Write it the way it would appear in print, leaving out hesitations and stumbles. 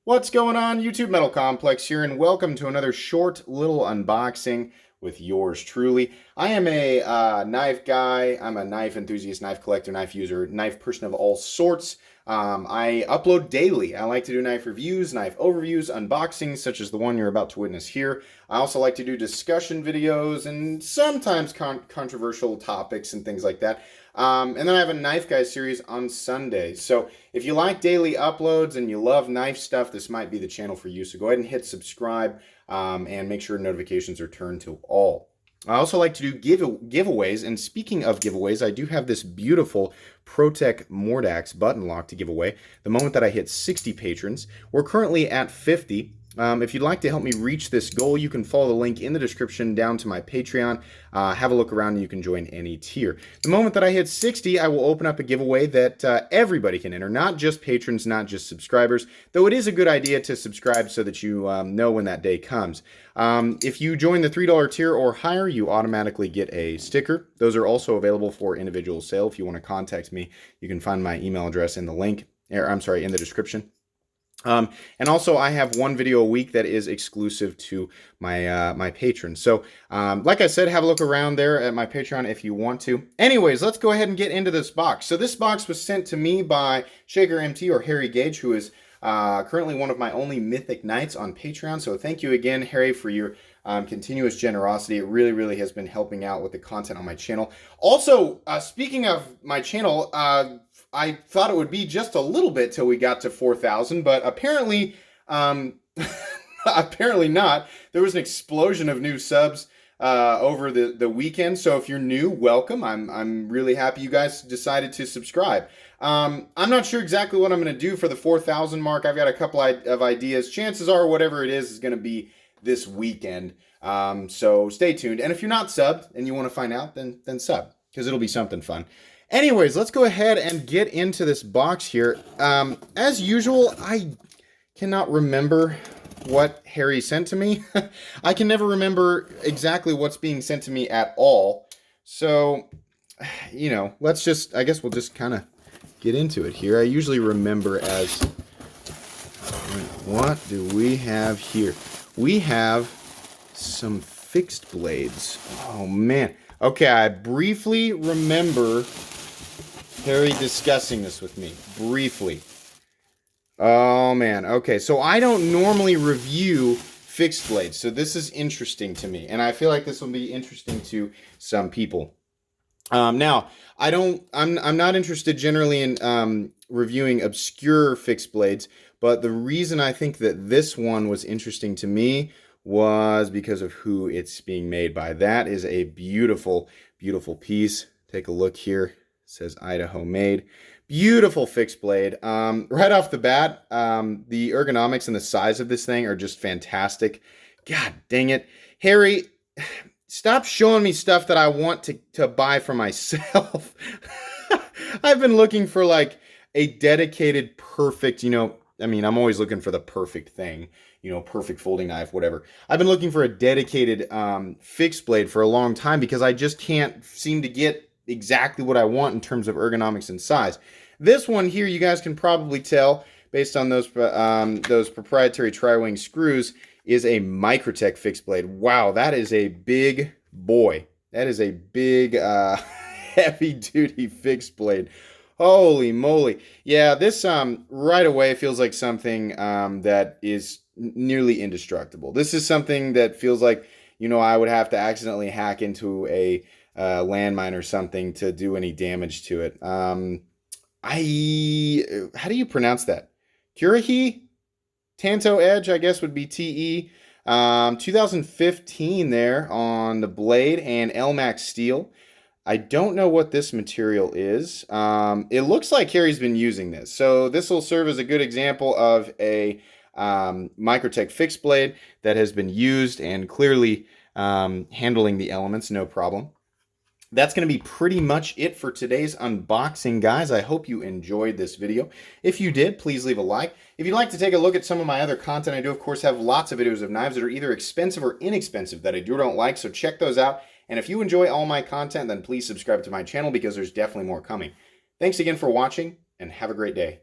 What's going on, YouTube Metal Complex here, and welcome to another short little unboxing with yours truly. I am a knife guy. I'm a knife enthusiast, knife collector, knife user, knife person of all sorts. I upload daily. I like to do knife reviews, knife overviews, unboxings, such as the one you're about to witness here. I also like to do discussion videos and sometimes controversial topics and things like that. And then I have a Knife Guy series on Sundays. So if you like daily uploads and you love knife stuff, this might be the channel for you. So go ahead and hit subscribe and make sure notifications are turned to all. I also like to do giveaways, and speaking of giveaways, I do have this beautiful ProTech Mordax button lock to give away the moment that I hit 60 patrons. We're currently at 50. If you'd like to help me reach this goal, you can follow the link in the description down to my Patreon. Have a look around and you can join any tier. The moment that I hit 60, I will open up a giveaway that everybody can enter, not just patrons, not just subscribers, though it is a good idea to subscribe so that you know when that day comes. If you join the $3 tier or higher, you automatically get a sticker. Those are also available for individual sale. If you want to contact me, you can find my email address in the link, or I'm sorry, in the description. And also I have one video a week that is exclusive to my my patrons. So like I said, have a look around there at my Patreon if you want to. Anyways, let's go ahead and get into this box. So this box was sent to me by Shaker MT, or Harry Gage, who is currently one of my only Mythic Knights on Patreon. So thank you again, Harry, for your continuous generosity. It really has been helping out with the content on my channel. Also, speaking of my channel, I thought it would be just a little bit till we got to 4,000, but apparently, apparently not. There was an explosion of new subs over the weekend. So if you're new, welcome. I'm really happy you guys decided to subscribe. I'm not sure exactly what I'm going to do for the 4,000 mark. I've got a couple of ideas. Chances are whatever it is going to be this weekend. So stay tuned. And if you're not subbed and you want to find out, then sub, because it'll be something fun. Anyways, let's go ahead and get into this box here. As usual, I cannot remember what Harry sent to me. I can never remember exactly what's being sent to me at all. So, you know, let's just, I guess we'll just kind of get into it here. I usually remember as, what do we have here? We have some fixed blades. Oh, man. Okay, I briefly remember Harry discussing this with me, briefly. Oh, man. Okay, so I don't normally review fixed blades, so this is interesting to me, and I feel like this will be interesting to some people. Now, I'm not interested generally in reviewing obscure fixed blades, but the reason I think that this one was interesting to me was because of who it's being made by. That is a beautiful, beautiful piece. Take a look here. It says Idaho made. Beautiful fixed blade. Right off the bat, the ergonomics and the size of this thing are just fantastic. God dang it. Harry, stop showing me stuff that I want to buy for myself. I've been looking for like a dedicated, perfect, you know, I mean, I'm always looking for the perfect thing, you know, perfect folding knife, whatever. I've been looking for a dedicated fixed blade for a long time because I just can't seem to get exactly what I want in terms of ergonomics and size. This one here, you guys can probably tell based on those proprietary tri-wing screws, is a Microtech fixed blade. Wow, that is a big boy. That is a big, heavy-duty fixed blade. Holy moly. Yeah, this right away feels like something that is nearly indestructible. This is something that feels like, you know, I would have to accidentally hack into a landmine or something to do any damage to it. How do you pronounce that? Kurahi? Tanto Edge, I guess, would be TE. 2015 there on the blade, and Elmax steel. I don't know what this material is. It looks like Harry's been using this. So this will serve as a good example of a Microtech fixed blade that has been used and clearly handling the elements, no problem. That's going to be pretty much it for today's unboxing, guys. I hope you enjoyed this video. If you did, please leave a like. If you'd like to take a look at some of my other content, I do, of course, have lots of videos of knives that are either expensive or inexpensive that I do or don't like, so check those out. And if you enjoy all my content, then please subscribe to my channel because there's definitely more coming. Thanks again for watching, and have a great day.